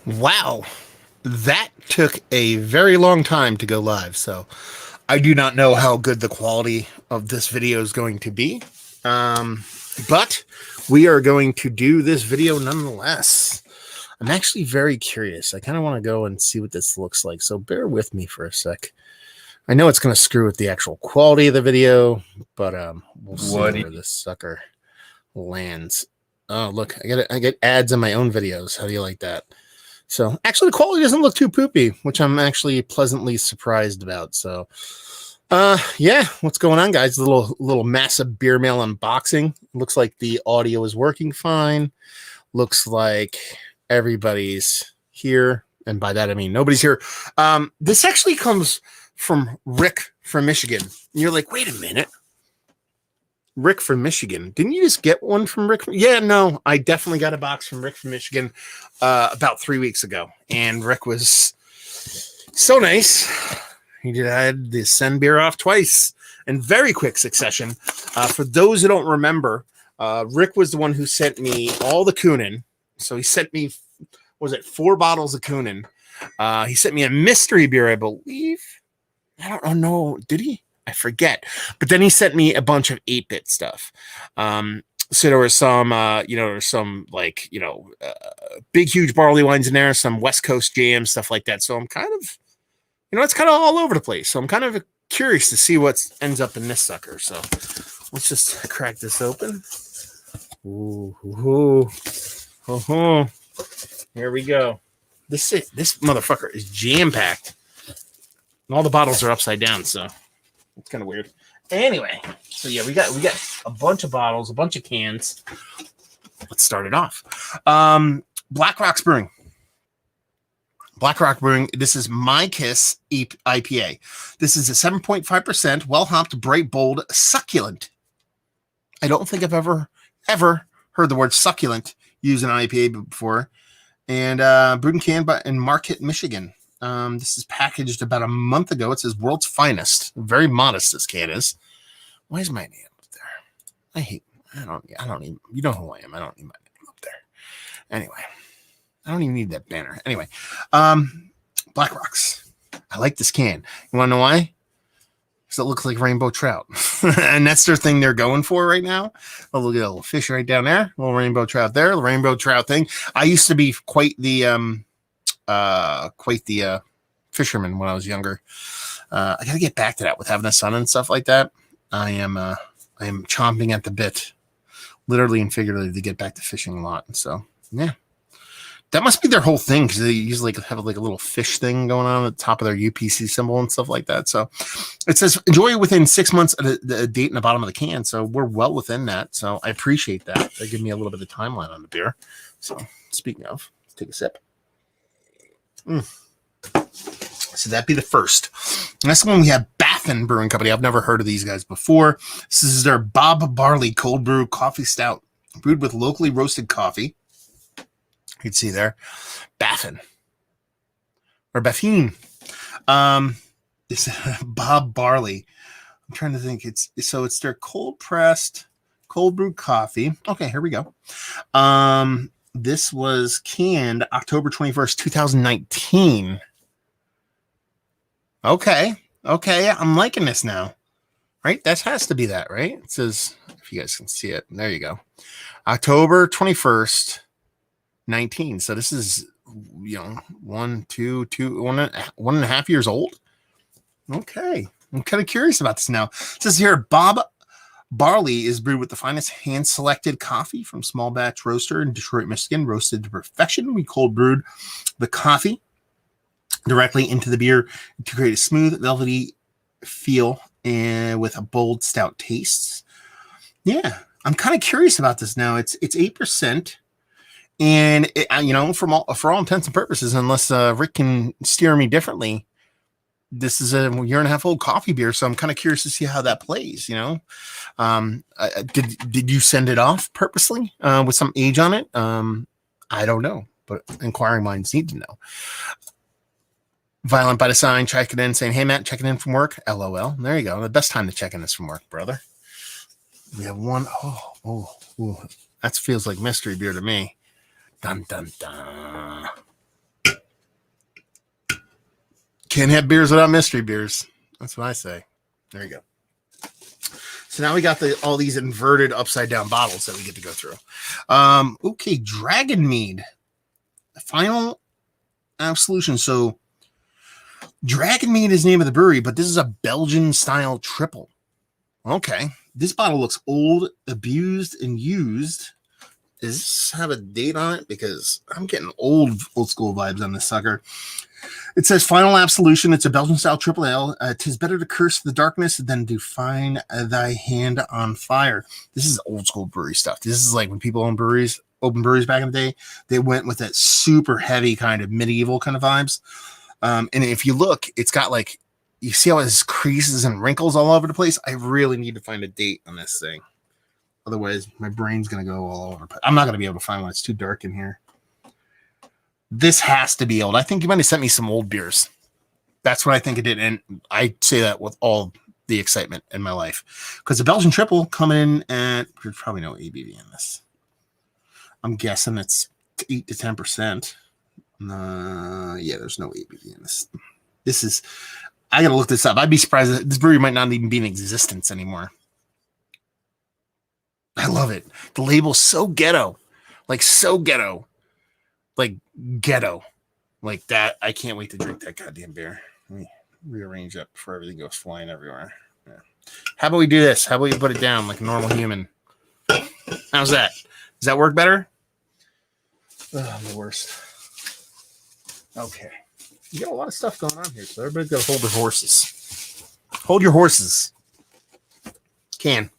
Wow, that took a very long time to go live, so I do not know how good the quality of this video is going to be. But we are going to do this video nonetheless. I'm actually very curious. I kind of want to go and see what this looks like, so bear with me for a sec. I know it's going to screw with the actual quality of the video, but we'll see where this sucker lands. Oh, look, I get ads in my own videos. How do you like that? So actually the quality doesn't look too poopy, which I'm actually pleasantly surprised about. So yeah, what's going on, guys? Little massive beer mail unboxing. Looks like the audio is working fine. Looks like everybody's here, and by that I mean nobody's here. This actually comes from Rick from Michigan. And you're like, wait a minute. Rick from Michigan. Didn't you just get one from Rick? Yeah, no, I definitely got a box from Rick from Michigan about 3 weeks ago. And Rick was so nice. He had to send beer off twice in very quick succession. For those who don't remember, Rick was the one who sent me all the Kunin. So he sent me, was it 4 bottles of Kunin? He sent me a mystery beer, I believe. I don't know. Did he? I forget. But then he sent me a bunch of 8-bit stuff. So there was some, big, huge barley wines in there, some West Coast jams, stuff like that. So I'm kind of, it's kind of all over the place. So I'm kind of curious to see what ends up in this sucker. So let's just crack this open. Ooh. Here we go. This motherfucker is jam-packed. And all the bottles are upside down, so it's kind of weird. Anyway, so yeah, we got a bunch of bottles, a bunch of cans. Let's start it off. Black Rock's Brewing. Black Rock Brewing. This is My Kiss IPA. This is a 7.5% well-hopped, bright, bold, succulent. I don't think I've ever heard the word succulent used in an IPA before. And brewed and canned in Marquette, Michigan. This is packaged about a month ago. It says World's Finest. Very modest, this can is. Why is my name up there? I don't even, you know who I am. I don't need my name up there. Anyway, I don't even need that banner. Anyway, Black Rocks. I like this can. You want to know why? Because it looks like rainbow trout. And that's their thing they're going for right now. Oh, look at a little fish right down there. A little rainbow trout there. The rainbow trout thing. I used to be quite the fisherman when I was younger. I got to get back to that with having a son and stuff like that. I am chomping at the bit, literally and figuratively, to get back to fishing a lot. And so, yeah, that must be their whole thing, because they usually have like a little fish thing going on at the top of their UPC symbol and stuff like that. So it says enjoy within 6 months of the date in the bottom of the can. So we're well within that. So I appreciate that. They give me a little bit of timeline on the beer. So speaking of, let's take a sip. So that'd be the first. Next one, we have Baffin Brewing Company. I've never heard of these guys before. This is their Bob Barley Cold Brew Coffee Stout, brewed with locally roasted coffee. You can see there, Baffin or Baffin. It's Bob Barley. I'm trying to think. It's their cold pressed, cold brewed coffee. Okay, here we go. This was canned October 21st, 2019. Okay. I'm liking this now. Right? That has to be that, right? It says, if you guys can see it, there you go. October 21st, 19. So this is, 1.5 years old. Okay. I'm kind of curious about this now. It says here, Bob Barley is brewed with the finest hand-selected coffee from small batch roaster in Detroit, Michigan, roasted to perfection. We cold brewed the coffee directly into the beer to create a smooth, velvety feel and with a bold, stout taste. Yeah, I'm kind of curious about this now. It's 8%, and for all intents and purposes, unless Rick can steer me differently, this is a 1.5-year old coffee beer, so I'm kind of curious to see how that plays. Did you send it off purposely with some age on it? I don't know, but inquiring minds need to know. Violent by the sign, checking in, saying, "Hey Matt, checking in from work." LOL. There you go. The best time to check in is from work, brother. We have one. That feels like mystery beer to me. Dun dun dun. Can't have beers without mystery beers. That's what I say. There you go. So now we got all these inverted upside down bottles that we get to go through. Okay, Dragon Mead. Final Absolution. So Dragon Mead is the name of the brewery, but this is a Belgian style triple. Okay. This bottle looks old, abused, and used. Does this have a date on it? Because I'm getting old school vibes on this sucker. It says Final Absolution. It's a Belgian style triple ale. 'Tis better to curse the darkness than to find thy hand on fire. This is old school brewery stuff. This is like when people open breweries back in the day, they went with that super heavy kind of medieval kind of vibes. And if you look, it's got like, you see how it has creases and wrinkles all over the place? I really need to find a date on this thing. Otherwise, my brain's going to go all over. I'm not going to be able to find one. It's too dark in here. This has to be old. I think you might have sent me some old beers. That's what I think it did. And I say that with all the excitement in my life. Because the Belgian triple coming in at, there's probably no ABV in this. I'm guessing it's 8 to 10%. Yeah, there's no ABV in this. This is, I got to look this up. I'd be surprised that this brewery might not even be in existence anymore. I love it. The label's so ghetto. Like, so ghetto. Like ghetto, like that. I can't wait to drink that goddamn beer. Let me rearrange that before everything goes flying everywhere. Yeah. How about we do this? How about we put it down like a normal human? How's that? Does that work better? Oh, I'm the worst. Okay. You got a lot of stuff going on here, so everybody's got to hold their horses. Hold your horses. Can.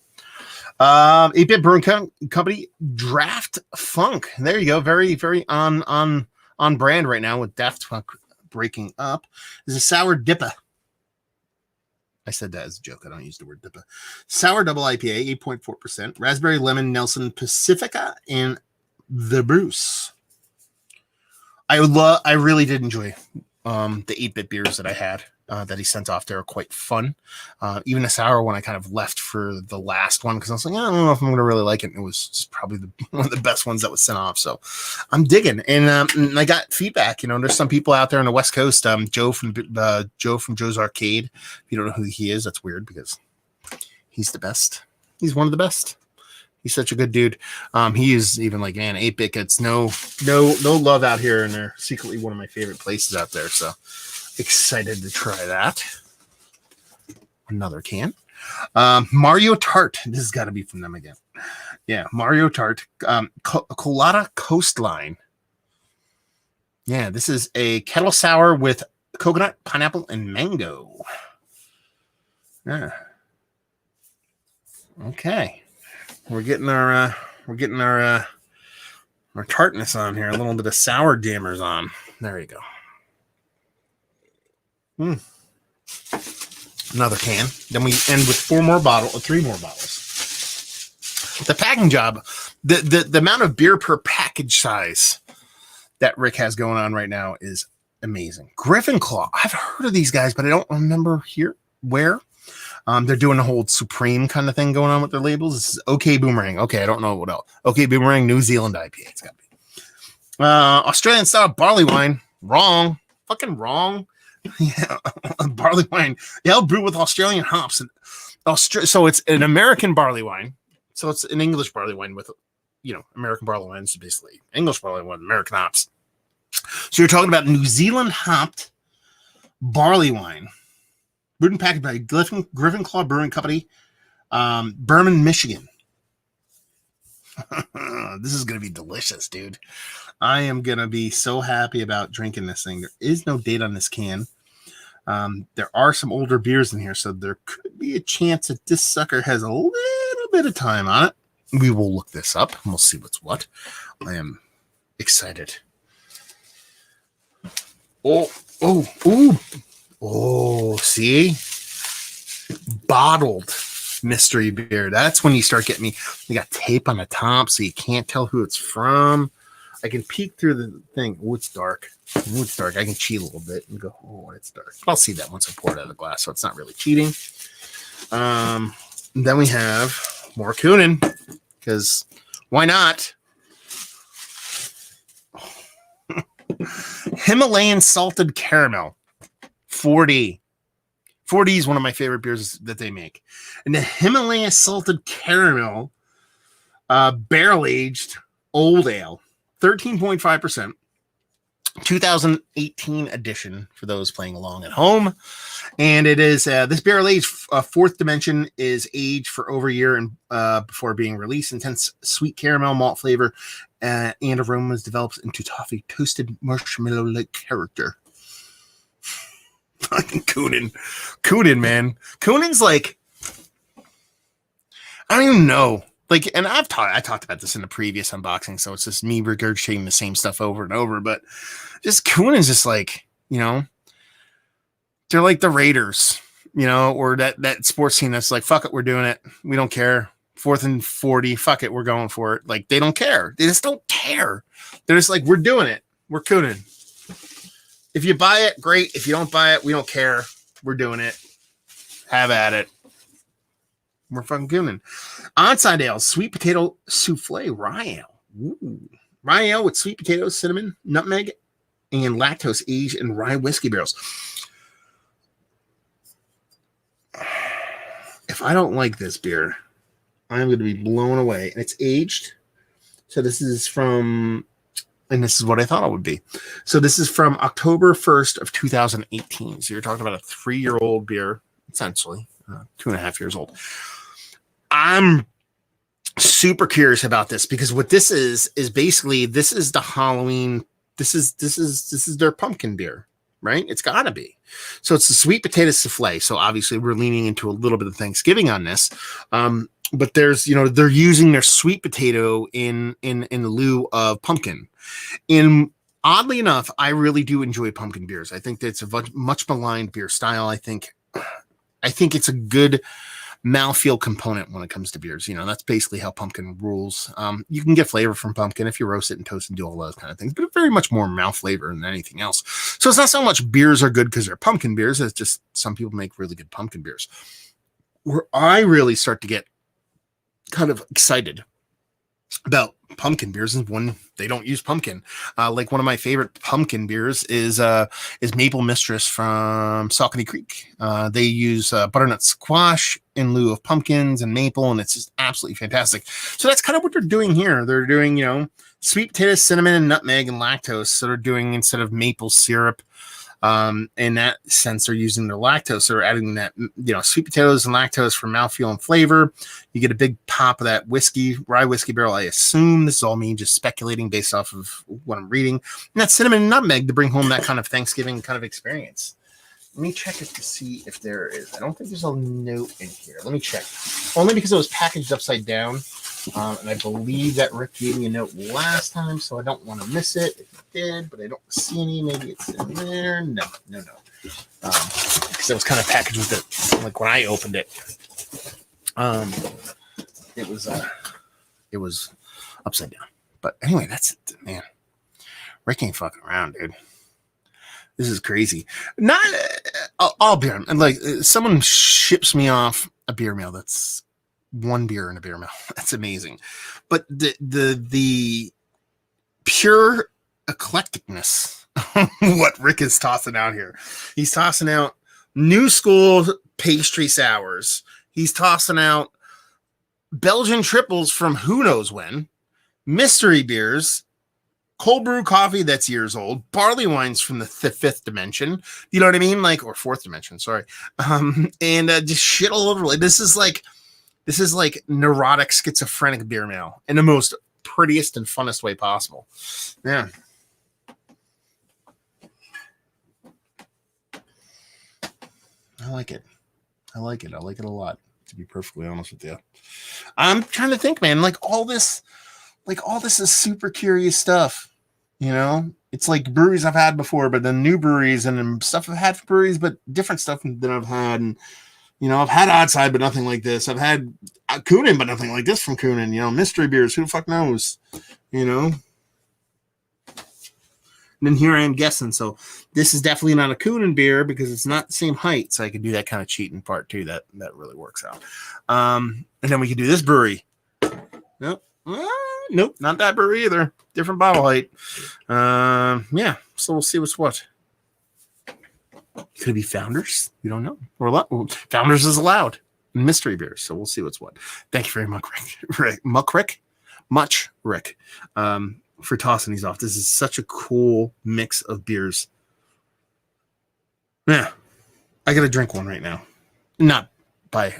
8-Bit Brewing Company Draft Funk. There you go. Very, very on brand right now with Daft Funk breaking up. This is a sour dippa. I said that as a joke. I don't use the word dippa. Sour double IPA, 8.4%. Raspberry Lemon Nelson Pacifica and the Bruce. I really did enjoy the 8-Bit beers that I had. That he sent off there are quite fun. Even a sour one I kind of left for the last one because I was like, I don't know if I'm going to really like it. And it was probably one of the best ones that was sent off. So I'm digging. And I got feedback. You know, there's some people out there on the West Coast. Joe from Joe's Arcade. If you don't know who he is, that's weird because he's the best. He's one of the best. He's such a good dude. He is even like, man, 8-Bit gets no love out here, and they're secretly one of my favorite places out there. So excited to try that. Another can. Mario Tart. This has got to be from them again. Yeah, Mario Tart. Colada Coastline. Yeah, this is a kettle sour with coconut, pineapple, and mango. Yeah. Okay. We're getting our tartness on here. A little bit of sour dammers on. There you go. Another can. Then we end with three more bottles. The packing job, the amount of beer per package size that Rick has going on right now is amazing. Griffin Claw. I've heard of these guys, but I don't remember where. They're doing a whole Supreme kind of thing going on with their labels. This is OK Boomerang. Okay, I don't know what else. OK Boomerang, New Zealand IPA. It's got to be. Australian style barley wine. Wrong. Fucking wrong. Yeah, barley wine. Yeah, brewed with Australian hops. So it's an American barley wine. So it's an English barley wine with, American barley wine is basically English barley wine, American hops. So you're talking about New Zealand hopped barley wine. Brewed and packaged by Griffin Claw Brewing Company, Berman, Michigan. This is going to be delicious, dude. I am going to be so happy about drinking this thing. There is no date on this can. There are some older beers in here, so there could be a chance that this sucker has a little bit of time on it. We will look this up, and we'll see what's what. I am excited. Oh, see? Bottled mystery beer. That's when you start getting me. You got tape on the top, so you can't tell who it's from. I can peek through the thing. Oh, it's dark. I can cheat a little bit and go, oh, it's dark. I'll see that once I pour it out of the glass, so it's not really cheating. Then we have more Kunin, because why not? Himalayan salted caramel. 40. 40 is one of my favorite beers that they make. And the Himalayan salted caramel barrel aged old ale, 13.5%. 2018 edition for those playing along at home. And it is this barrel aged fourth dimension is aged for over a year and before being released. Intense sweet caramel malt flavor and aromas develops into toffee toasted marshmallow like character. Fucking Kunin, man. Kunin's like, I don't even know. Like, and I talked about this in the previous unboxing, so it's just me regurgitating the same stuff over and over. But just Kunin's just like, you know, they're like the Raiders, you know, or that sports team that's like, fuck it, we're doing it. We don't care. 4th and 40, fuck it, we're going for it. Like, they don't care. They just don't care. They're just like, we're doing it. We're Kunin. If you buy it, great. If you don't buy it, we don't care. We're doing it. Have at it. We're fucking Kunin. Onside ale, sweet potato souffle rye ale. Ooh. Rye ale with sweet potatoes, cinnamon, nutmeg, and lactose aged in rye whiskey barrels. If I don't like this beer, I'm going to be blown away. And it's aged. So this is from, and this is what I thought it would be. So this is from October 1st of 2018. So you're talking about a 3-year-old beer, essentially, 2.5 years old. I'm super curious about this because what this is basically, this is the Halloween. This is their pumpkin beer, right? It's gotta be. So it's the sweet potato souffle. So obviously we're leaning into a little bit of Thanksgiving on this. But there's, you know, they're using their sweet potato in lieu of pumpkin. And oddly enough, I really do enjoy pumpkin beers. I think that it's a much maligned beer style. I think it's a good mouthfeel component when it comes to beers. You know, that's basically how pumpkin rules. You can get flavor from pumpkin if you roast it and toast and do all those kind of things, but it's very much more mouth flavor than anything else. So it's not so much beers are good because they're pumpkin beers. It's just some people make really good pumpkin beers. Where I really start to get kind of excited about pumpkin beers is when they don't use pumpkin. Like one of my favorite pumpkin beers is Maple Mistress from Saucony Creek. They use butternut squash in lieu of pumpkins and maple, and it's just absolutely fantastic. So that's kind of what they're doing here. They're doing, you know, sweet potatoes, cinnamon, and nutmeg and lactose. So they're doing, instead of maple syrup, in that sense, they're using their lactose. They're adding that, you know, sweet potatoes and lactose for mouthfeel and flavor. You get a big pop of that rye whiskey barrel. I assume this is all me just speculating based off of what I'm reading. And that cinnamon and nutmeg to bring home that kind of Thanksgiving kind of experience. Let me check it to see if there is. I don't think there's a note in here. Let me check. Only because it was packaged upside down. And I believe that Rick gave me a note last time, so I don't want to miss it. If he did, but I don't see any. Maybe it's in there. No. Because it was kind of packaged with it, like when I opened it. It was upside down. But anyway, that's it, man. Rick ain't fucking around, dude. This is crazy. Not all beer. And like someone ships me off a beer mail that's one beer in a beer mail. That's amazing. But the pure eclecticness what Rick is tossing out here. He's tossing out new school pastry sours. He's tossing out Belgian triples from who knows when, mystery beers, cold brew coffee that's years old, barley wines from the fifth dimension. You know what I mean? Like, or fourth dimension, sorry. And just shit all over. Like, this is like neurotic schizophrenic beer mail in the most prettiest and funnest way possible. Yeah. I like it. I like it a lot, to be perfectly honest with you. I'm trying to think, man, like all this is super curious stuff. You know, it's like breweries I've had before, but then new breweries and stuff I've had for breweries, but different stuff than I've had. And, you know, I've had Outside, but nothing like this. I've had Kunin, but nothing like this from Kunin. You know, mystery beers, who the fuck knows? You know? And then here I am guessing. So this is definitely not a Kunin beer because it's not the same height. So I can do that kind of cheating part too. That really works out. And then we can do this brewery. Nope. Nope, not that brewery either. Different bottle height. Yeah, so we'll see what's what. Could it be Founders? We don't know. Founders is allowed. Mystery beers, so we'll see what's what. Thank you very much, Rick, for tossing these off. This is such a cool mix of beers. Yeah, I gotta drink one right now. Not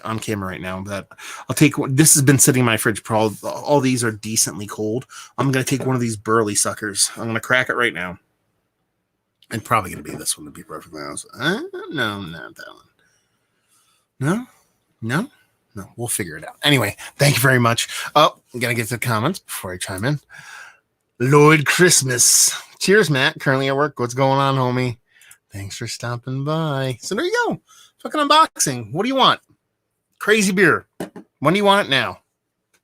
on camera right now, but I'll take one. This has been sitting in my fridge. All these are decently cold. I'm gonna take one of these Barley suckers. I'm gonna crack it right now. And probably gonna be this one, to be perfectly honest. No, not that one. No. We'll figure it out. Anyway, thank you very much. Oh, I'm gonna get to the comments before I chime in. Lloyd Christmas. Cheers, Matt. Currently at work. What's going on, homie? Thanks for stopping by. So there you go. Fucking unboxing. What do you want? Crazy beer. When do you want it now?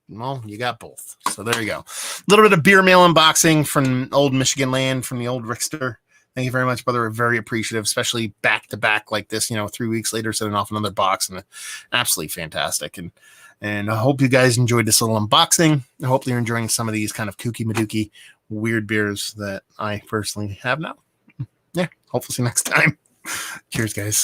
Well, you got both. So there you go. A little bit of beer mail unboxing from old Michigan land, from the old Rickster. Thank you very much, brother. We're very appreciative, especially back to back like this, 3 weeks later, sending off another box, and absolutely fantastic. And I hope you guys enjoyed this little unboxing. I hope you're enjoying some of these kind of kooky madooky weird beers that I personally have now. Yeah, hopefully see you next time. Cheers, guys.